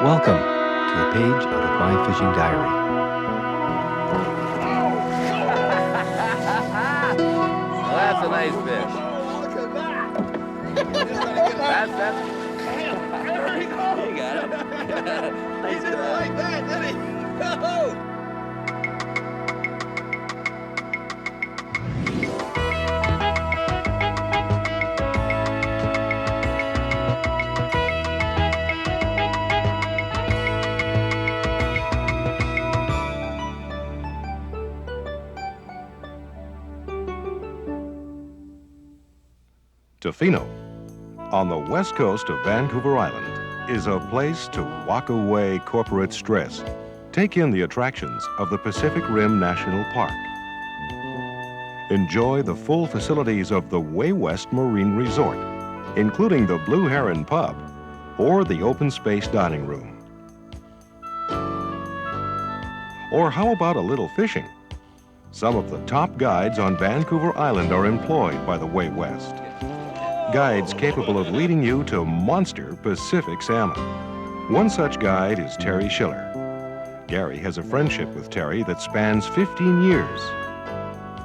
Welcome to a page out of my fishing diary. Well, that's a nice fish. Look at that! That's There he goes! You got it. He didn't like that, did he? No! Tofino, on the west coast of Vancouver Island, is a place to walk away corporate stress. Take in the attractions of the Pacific Rim National Park. Enjoy the full facilities of the Way West Marine Resort, including the Blue Heron Pub or the open space dining room. Or how about a little fishing? Some of the top guides on Vancouver Island are employed by the Way West. Guides capable of leading you to monster Pacific salmon. One such guide is Terry Shiller. Gary has a friendship with Terry that spans 15 years.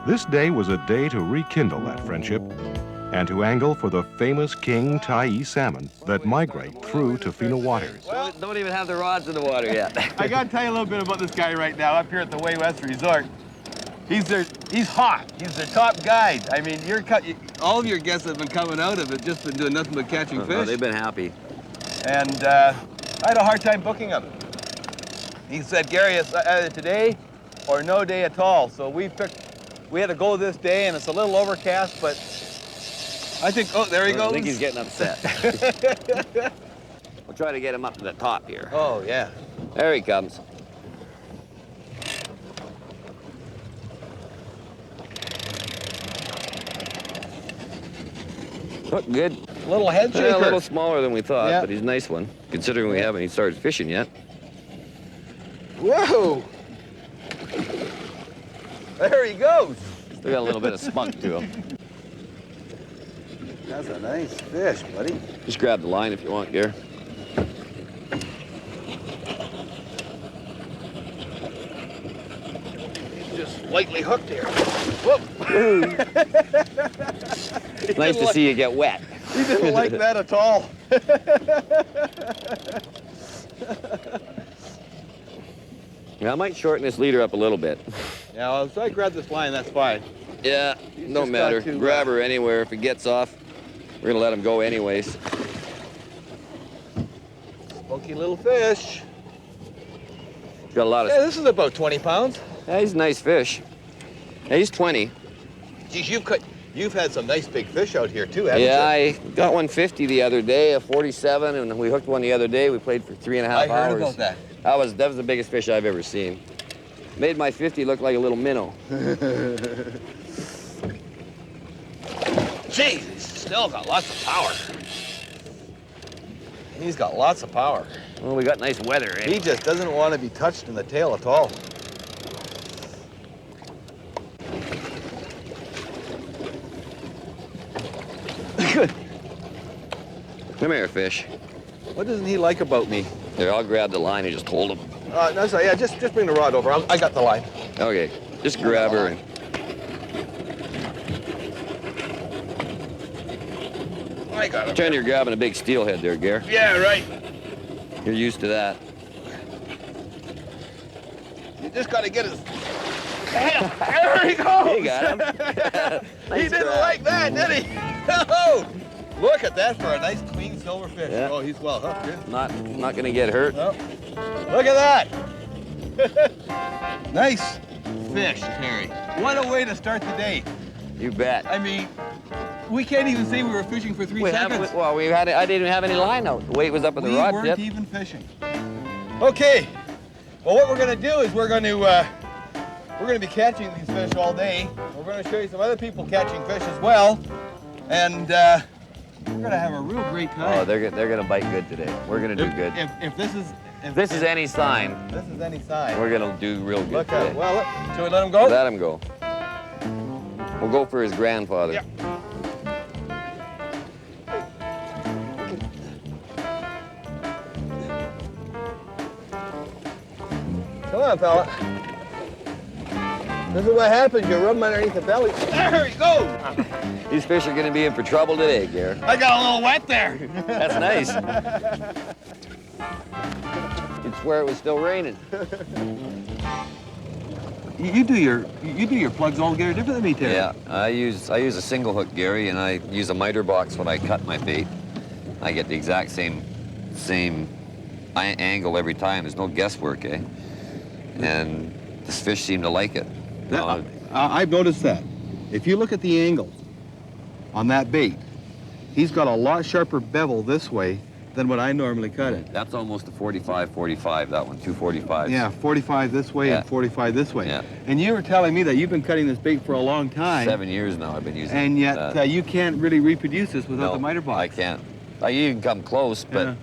This day was a day to rekindle that friendship and to angle for the famous King salmon that migrate through Tofino waters. Well, don't even have the rods in the water yet. I got to tell you a little bit about this guy right now up here at the Way West Resort. He's hot. He's the top guide. I mean, all of your guests have been coming out of it, just been doing nothing but catching fish. Oh, they've been happy. And I had a hard time booking him. He said, Gary, it's either today or no day at all. So we had to go this day, and it's a little overcast, but I think, oh, there he goes. I think he's getting upset. We'll try to get him up to the top here. Oh, yeah. There he comes. Look good. Little head shaker. Yeah, a little smaller than we thought, Yeah. but he's a nice one, considering we haven't even started fishing yet. Whoa! There he goes. Still got a little bit of spunk to him. That's a nice fish, buddy. Just grab the line if you want, Gare. He's just lightly hooked here. Whoop! It's nice to see you get wet. He didn't like that at all. Yeah, I might shorten this leader up a little bit. Yeah, well, if I grab this line, that's fine. Yeah, He's no just matter. got to, Grab her anywhere. If it gets off, we're gonna let him go anyways. Smoky little fish. Got a lot of. Yeah, this is about 20 pounds. Yeah, he's a nice fish. Yeah, he's 20. Geez, you've had some nice big fish out here too, haven't you? Yeah, I got 150 the other day, a 47, and we hooked one the other day. We played for 3.5 hours. I heard about that. That was the biggest fish I've ever seen. Made my 50 look like a little minnow. Jeez, he's still got lots of power. He's got lots of power. Well, we got nice weather, eh? He just doesn't want to be touched in the tail at all. Come here, fish. What doesn't he like about me? Here, I'll grab the line and just hold him. No, sorry, yeah, just bring the rod over. I got the line. Okay, just grab her. I got it. Pretend you're grabbing a big steelhead there, Gare. Yeah, right. You're used to that. You just got to get his... Damn, there he goes! You got him. He Nice didn't grab. like that, did he? Oh, look at that for a nice clean silver fish. Yeah. Oh, he's well hooked. Good. Not gonna get hurt. No. Look at that. Nice fish, Terry. What a way to start the day. You bet. I mean, we can't even say we were fishing for 3 seconds. I didn't have any line out. The weight was up at the We rod weren't tip. even fishing. Okay. Well, what we're going to do is we're going to be catching these fish all day. We're going to show you some other people catching fish as well, and we're going to have a real great time. Oh, they're gonna bite good today. We're gonna do good. If this is If this is any sign, this is any sign, we're gonna do real good look today. out. Well, shall we let him go? Let him go. We'll go for his grandfather. Yep. Come on, fella. This is what happens. You rub them underneath the belly. There he goes. These fish are going to be in for trouble today, Gare. I got a little wet there. That's nice. It's where it was still raining. You do your plugs altogether different than me, Terry. Yeah, I use a single hook, Gary, and I use a miter box when I cut my bait. I get the exact same angle every time. There's no guesswork, eh? And this fish seem to like it. I've noticed that. If you look at the angle on that bait, he's got a lot sharper bevel this way than what I normally cut it. That's almost a 45, that one, 245. Yeah, 45 this way and 45 this way. Yeah. And you were telling me that you've been cutting this bait for a long time. 7 years now I've been using it. And yet you can't really reproduce this without the miter box. I can't. You can come close, but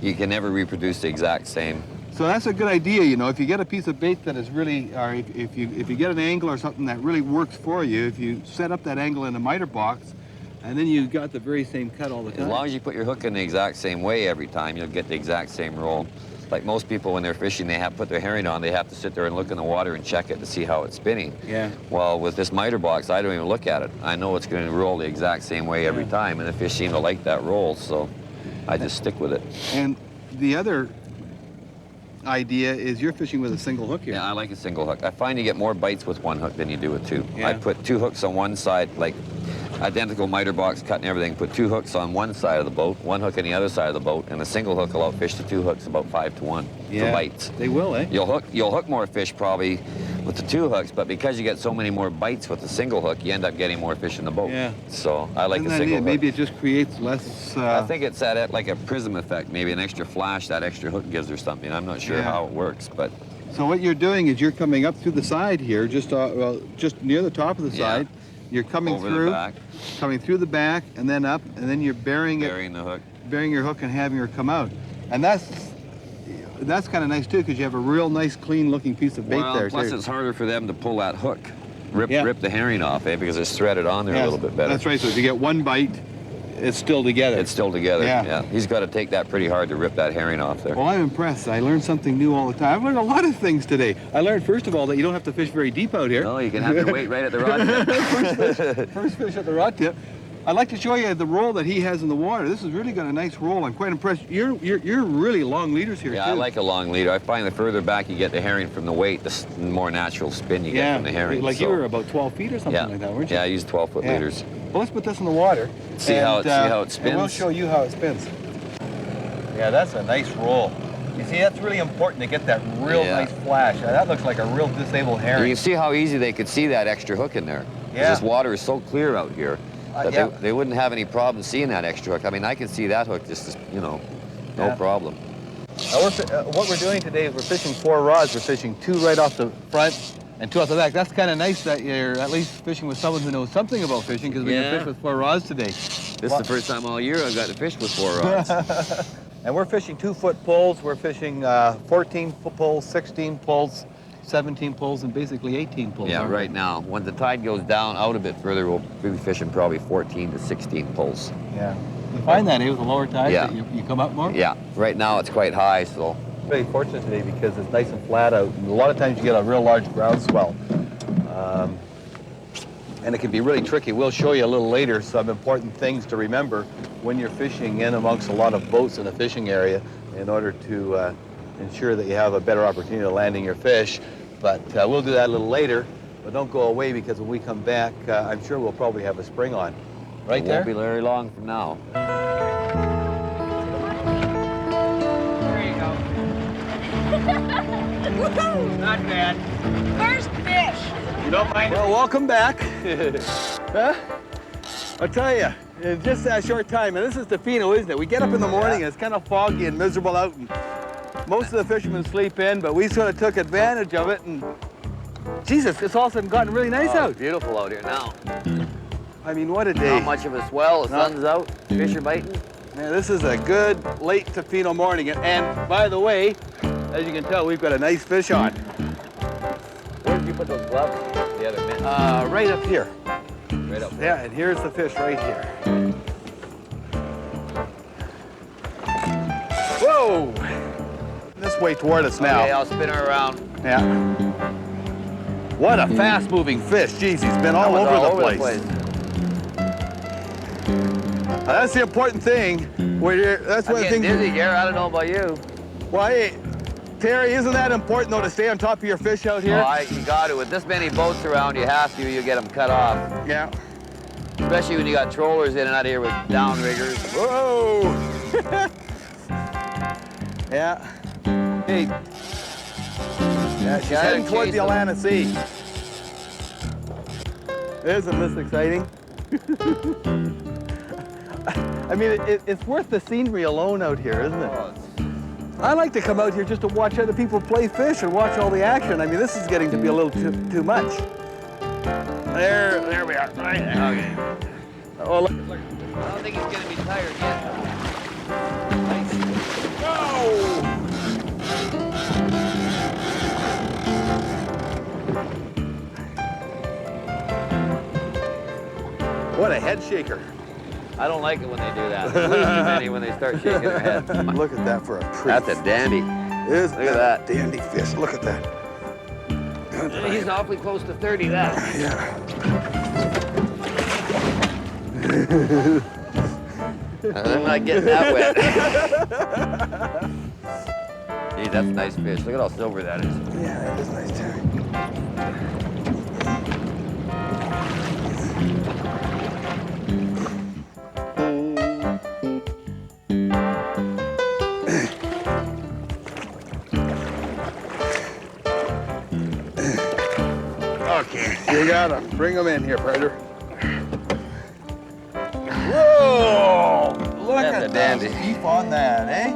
you can never reproduce the exact same. So that's a good idea, you know, if you get a piece of bait that is really, or if you get an angle or something that really works for you, if you set up that angle in a miter box, and then you got the very same cut all the time. As long as you put your hook in the exact same way every time, you'll get the exact same roll. Like most people when they're fishing, they have to put their herring on, they have to sit there and look in the water and check it to see how it's spinning. Yeah. Well, with this miter box, I don't even look at it. I know it's going to roll the exact same way every time, and the fish seem to like that roll, so I just stick with it. And the other idea is you're fishing with a single hook here. Yeah, I like a single hook. I find you get more bites with one hook than you do with two. Yeah. I put two hooks on one side, like identical miter box cut and everything, put two hooks on one side of the boat, one hook on the other side of the boat, and a single hook will outfish the two hooks about 5 to 1 for bites. They will, eh? You'll hook more fish probably with the two hooks, but because you get so many more bites with the single hook, you end up getting more fish in the boat. Yeah. So I like a single hook. Maybe it just creates less... I think it's that like a prism effect, maybe an extra flash that extra hook gives or something. I'm not sure how it works, but... So what you're doing is you're coming up through the side here, just near the top of the side. You're coming over through, the back. coming through the back, and then up, and then you're burying the hook. Burying your hook and having her come out. And that's kind of nice too, because you have a real nice, clean-looking piece of bait there plus too. it's harder for them to pull that hook, rip the herring off, eh? Because it's threaded on there a little bit better. That's right. So if you get one bite, it's still together. It's still together. Yeah. He's got to take that pretty hard to rip that herring off there. Well, I'm impressed. I learned something new all the time. I've learned a lot of things today. I learned, first of all, that you don't have to fish very deep out here. No, you can have your weight right at the rod tip. First fish at the rod tip. I'd like to show you the roll that he has in the water. This has really got a nice roll. I'm quite impressed. You're really long leaders here, too. I like a long leader. I find the further back you get the herring from the weight, the more natural spin you get from the herring. Like you were about 12 feet or something like that, weren't you? Yeah, I use 12-foot leaders. Well, let's put this in the water. See how it spins? And we'll show you how it spins. Yeah, that's a nice roll. You see, that's really important to get that real nice flash. That looks like a real disabled herring. You can see how easy they could see that extra hook in there. Yeah. This water is so clear out here that they wouldn't have any problem seeing that extra hook. I mean, I can see that hook just, no problem. Now what we're doing today is we're fishing 4 rods. We're fishing 2 right off the front and 2 off the back. That's kind of nice that you're at least fishing with someone who knows something about fishing, because we can fish with 4 rods today. This is the first time all year I've got to fish with 4 rods. And we're fishing 2-foot pulls. We're fishing 14 pulls, 16 pulls, 17 pulls, and basically 18 pulls. Yeah, right now. When the tide goes down out a bit further, we'll be fishing probably 14 to 16 pulls. Yeah. You find that, with the lower tide, Yeah. that you come up more? Yeah. Right now it's quite high, so. Very fortunate today because it's nice and flat out. And a lot of times you get a real large groundswell. And it can be really tricky. We'll show you a little later some important things to remember when you're fishing in amongst a lot of boats in a fishing area in order to ensure that you have a better opportunity of landing your fish. But we'll do that a little later. But don't go away, because when we come back, I'm sure we'll probably have a spring on. Right there? It won't be very long from now. There you go. Woohoo! Not bad. First fish. You don't mind? Well, welcome back. Huh? I'll tell you, in just that short time, and this is Tofino, isn't it? We get up in the morning and it's kind of foggy and miserable out, and most of the fishermen sleep in, but we sort of took advantage of it, and Jesus, it's all of a sudden gotten really nice out. It's beautiful out here now. I mean, what a day. Not much of a swell, the sun's out, fish are biting. Man, this is a good late Tofino morning, and by the way, as you can tell, we've got a nice fish on. Where did you put those gloves? The other mitt. Right up here. Right up there. Yeah, and here's the fish right here. Whoa! This way toward us now. Okay, I'll spin her around. Yeah. What a fast-moving fish. Jeez, he's been all over the place. That's the important thing. That's I'm one of the getting things. dizzy, Gary. I don't know about you. Well, hey, Terry, isn't that important though to stay on top of your fish out here? Oh, you got to. With this many boats around, you have to. You get them cut off. Yeah. Especially when you got trollers in and out of here with downriggers. Whoa! Yeah. Hey. Yeah, she's heading toward the Atlantic Sea. Isn't this exciting? I mean, it's worth the scenery alone out here, isn't it? I like to come out here just to watch other people play fish and watch all the action. I mean, this is getting to be a little too much. There we are, right there. Okay. Oh, look. I don't think he's going to be tired yet. Nice. Go! What a head shaker. I don't like it when they do that. There's way too many when they start shaking their head. Look at that for a treat. That's a dandy. Isn't Look at that. a dandy fish. Look at that. He's awfully close to 30, that. Yeah. I'm not getting that wet. Gee, that's a nice fish. Look at how silver that is. Yeah, that is nice, Terry. Okay, you gotta bring them in here, partner. Whoa! Look That's at a that dandy. beef on that, eh?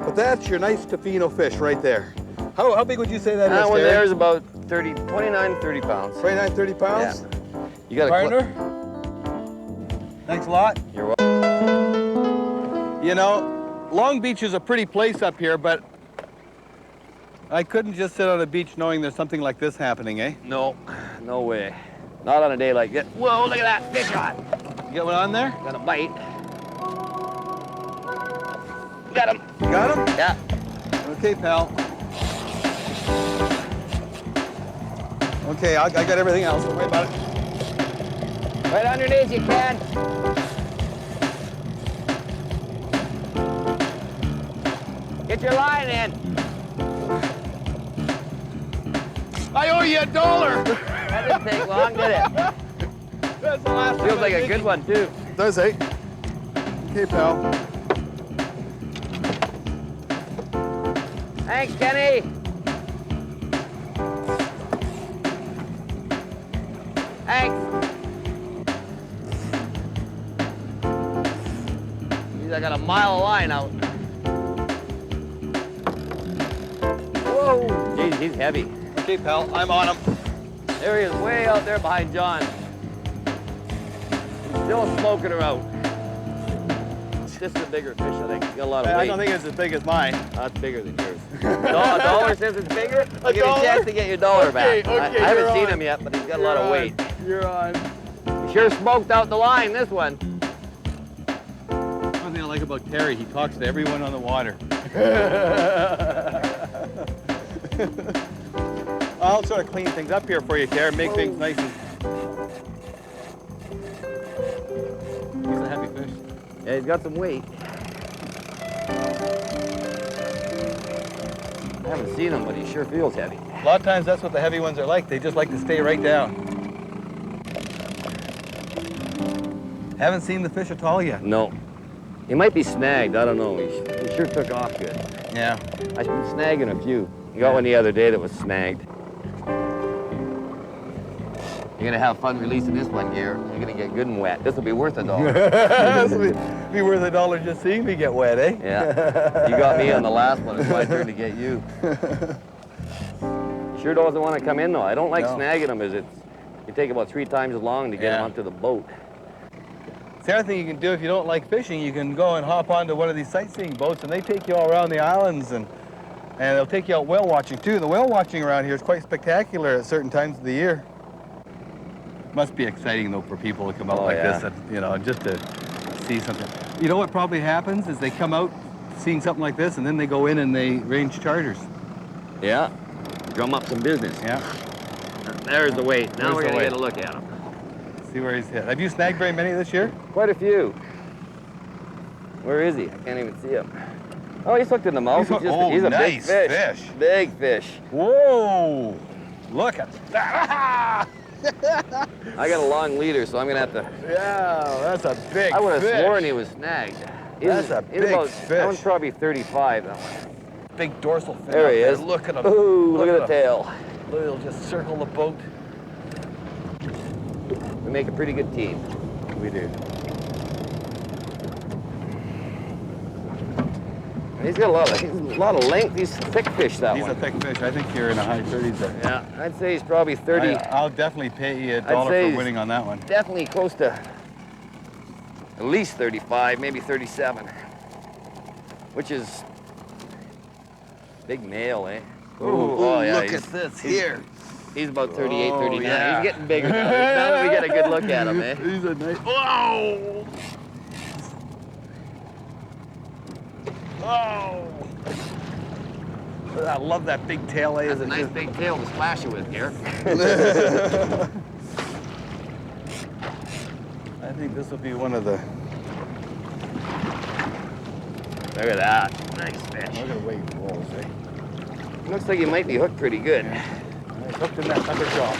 But that's your nice Tofino fish right there. How big would you say that is, That one Terry? there is about 29, 30 pounds. 29, 30 pounds? Yeah. You got a Partner? Thanks a lot. You're welcome. You know, Long Beach is a pretty place up here, but I couldn't just sit on a beach knowing there's something like this happening, eh? No, no way. Not on a day like this. Whoa, look at that fish on. You got one on there? Got a bite. Got him. You got him? Yeah. Okay, pal. Okay, I got everything else. Don't worry about it. Right underneath you can. Get your line in. I owe you $1. That didn't take long, did it? That's the last Feels time like I a think good one, too. Does, eh? Okay, pal. Thanks, Kenny. Thanks. Jeez, I got a mile of line out. Whoa. Jeez, he's heavy. Okay, pal, I'm on him. There he is, way out there behind John. He's still smoking her out. This is a bigger fish, I think. He's got a lot of weight. I don't think it's as big as mine. That's bigger than yours. $1 says it's bigger? I'll give you a $1? chance to get your dollar back. Okay, I haven't you're seen on. him yet, but he's got a lot of weight. You're on. He sure smoked out the line, this one. One thing I like about Terry, he talks to everyone on the water. I'll sort of clean things up here for you, Terry, make things nice and... He's a heavy fish. Yeah, he's got some weight. I haven't seen him, but he sure feels heavy. A lot of times that's what the heavy ones are like. They just like to stay right down. Haven't seen the fish at all yet. No. He might be snagged, I don't know. He sure took off good. Yeah. I've been snagging a few. You got one the other day that was snagged. You're gonna have fun releasing this one, Gare. You're gonna get good and wet. This will be worth $1. This will be worth $1 just seeing me get wet, eh? Yeah. You got me on the last one. It's my turn to get you. Sure doesn't want to come in though. I don't like snagging them. You take about 3 times as long to get them onto the boat. It's the other thing you can do if you don't like fishing, you can go and hop onto one of these sightseeing boats and they take you all around the islands and they'll take you out whale watching too. The whale watching around here is quite spectacular at certain times of the year. Must be exciting though for people to come out this and, you know, just to see something. You know what probably happens is they come out seeing something like this and then they go in and they range charters. Yeah. drum up some business. Yeah. There's the weight. Now There's we're the gonna weight. get a look at him. See where he's hit. Have you snagged very many this year? Quite a few. Where is he? I can't even see him. Oh, he's hooked in the mouth. He's a nice big fish. Big fish. Whoa! Look at that. I got a long leader, so I'm gonna have to. Yeah, that's a big fish. I would have sworn he was snagged. That's a big That fish. one's probably 35. That one. Big dorsal fin. There he is. Look at him. Ooh, look at the tail. Look, he'll just circle the boat. We make a pretty good team. We do. And he's got a lot of length. He's a thick fish, that He's one. a thick fish. I think you're in the high 30s there. Yeah, I'd say he's probably 30. I'll definitely pay you I'd $1 say for he's winning on that one. Definitely close to at least 35, maybe 37, which is big male, eh? Oh, yeah, look at this here. He's about 38, 39. yeah. He's getting bigger now. Now that we get a good look at him, eh? He's a nice. Whoa! Oh! I love that big tail, eh? That's a nice big tail to splash it with, Garrett. I think this will be one of the. Look at that. Nice fish. Look at the way he rolls, eh? Looks like he might be hooked pretty good. Nice. Hooked in that sucker jaw.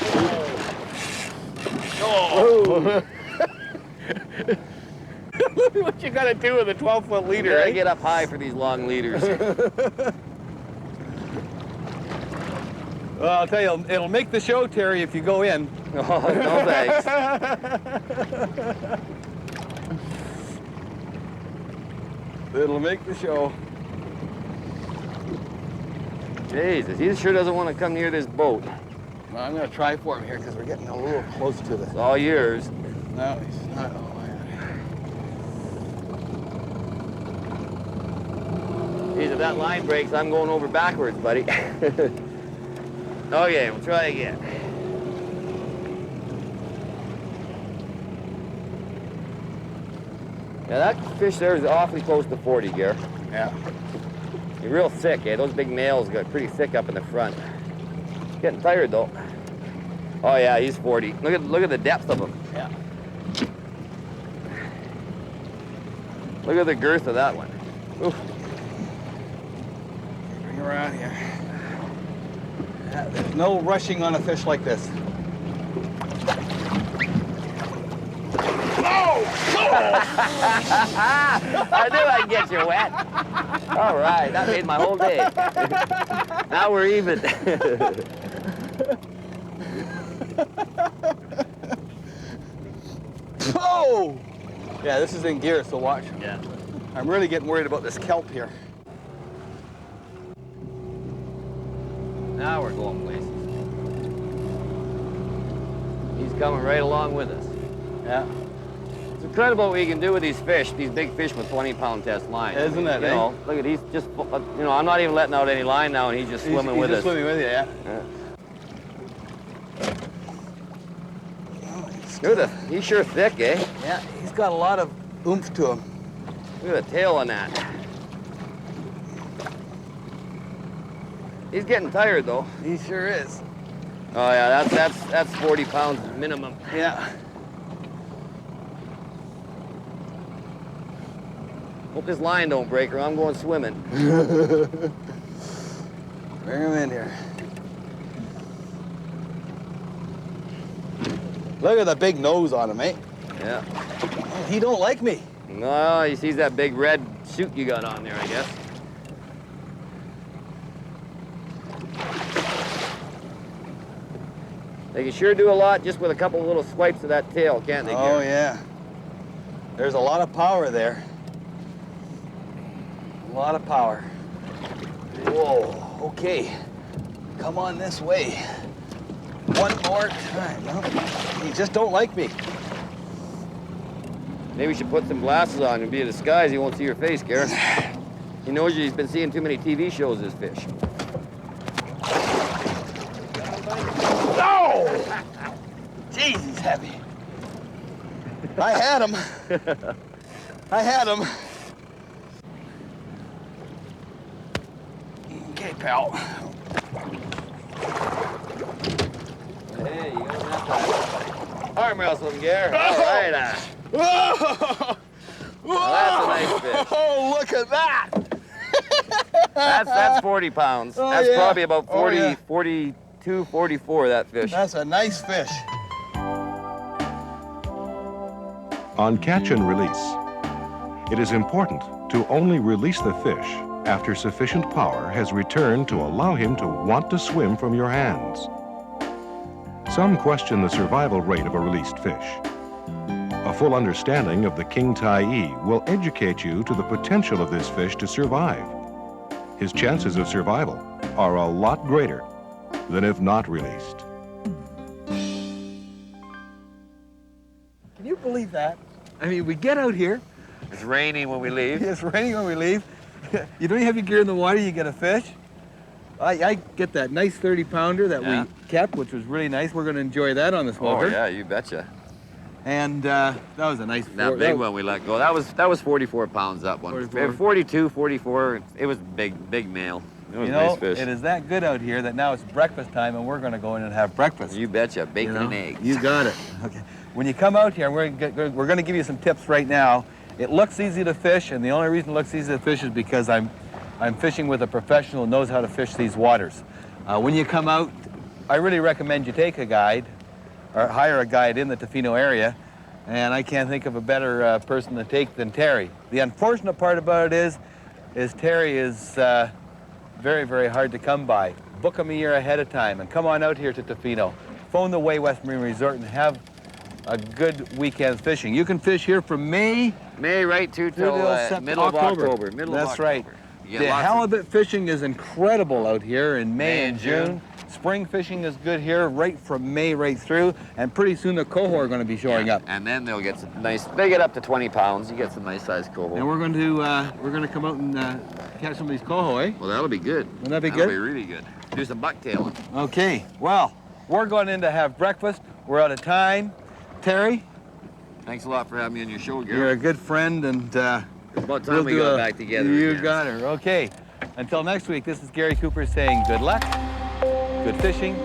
Oh! Look at what you gotta do with a 12-foot leader, You gotta eh? get up high for these long leaders. Well, I'll tell you, it'll make the show, Terry, if you go in. Oh, no thanks. It'll make the show. Jesus, he sure doesn't want to come near this boat. Well, I'm gonna try for him here because we're getting a little close to the. It's all yours. No, he's not. Oh, Geez, if that line breaks, I'm going over backwards, buddy. Okay, we'll try again. Yeah, that fish there is awfully close to 40, Gare. yeah. You're real thick, eh? Those big males got pretty thick up in the front. Getting tired, though. Oh, yeah, he's 40. Look at the depth of him. Yeah. Look at the girth of that one. Oof. Bring around here. Yeah, there's no rushing on a fish like this. I knew I'd get you wet. All right, that made my whole day. Now we're even. Oh! Yeah, this is in gear, so watch. Yeah. I'm really getting worried about this kelp here. Now we're going places. He's coming right along with us. Yeah. It's incredible what you can do with these fish, these big fish with 20-pound test lines. Isn't it, You eh? know, look at, he's just, you know, I'm not even letting out any line now, and he's just swimming with He's us. just swimming with you, yeah. Yeah. Look at that. He's sure thick, eh? Yeah, he's got a lot of oomph to him. Look at the tail on that. He's getting tired, though. He sure is. Oh, yeah, that's 40 pounds minimum. Yeah. Hope this line don't break or I'm going swimming. Bring him in here. Look at the big nose on him, eh? Yeah. Oh, he don't like me. No, he sees that big red suit you got on there, I guess. They can sure do a lot just with a couple little swipes of that tail, can't they, Oh, Gary? yeah. There's a lot of power there. A lot of power. Whoa, okay. Come on this way. One more time. No, you just don't like me. Maybe we should put some glasses on and be a disguise. He won't see your face, Gary. He knows he's been seeing too many TV shows, this fish. No! Jeez, he's heavy. I had him. I had him. Okay, pal. Hey, you got that time. Arm wrestle him, Gare. All right. Whoa! Well, that's a nice fish. Oh, look at that! That's 40 pounds. Oh, That's yeah. probably about 40, Oh, yeah. 42, 44, that fish. That's a nice fish. On catch and release, it is important to only release the fish after sufficient power has returned to allow him to want to swim from your hands. Some question the survival rate of a released fish. A full understanding of the king tyee will educate you to the potential of this fish to survive. His chances of survival are a lot greater than if not released. Can you believe that? I mean, we get out here. It's raining when we leave. It's raining when we leave. You don't have your gear in the water, you get a fish. I get that nice 30-pounder that Yeah. we kept, which was really nice. We're going to enjoy that on the smoker. Oh, yeah, you betcha. And that was a nice... That big one we let go, that was 44 pounds up one. 44. 42, 44, it was big male. It was You a know, nice fish. it is that good out here that now it's breakfast time and we're going to go in and have breakfast. You betcha, bacon You know? and eggs. You got it. Okay. When you come out here, we're going to give you some tips right now. It looks easy to fish, and the only reason it looks easy to fish is because I'm fishing with a professional who knows how to fish these waters. When you come out, I really recommend you take a guide or hire a guide in the Tofino area, and I can't think of a better person to take than Terry. The unfortunate part about it is Terry is very, very hard to come by. Book him a year ahead of time and come on out here to Tofino. Phone the Way West Marine Resort and have a good weekend fishing. You can fish here from May right till till middle of October. That's right. You get The lots of- halibut fishing is incredible out here in May and June. Spring fishing is good here right from May right through, and pretty soon the coho are going to be showing up. And then they'll get some nice, they get up to 20 pounds, you get some nice sized coho. And we're going to come out and catch some of these coho, eh? Well, that'll be good. Wouldn't that be That'll good? be really good. Do some bucktailing. Okay, well, we're going in to have breakfast. We're out of time. Terry, Thanks a lot for having me on your show, Gary. you're a good friend, and It's about time we'll we do got a- back together You again. got her. Okay. Until next week, this is Gary Cooper saying good luck, good fishing,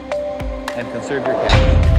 and conserve your cash.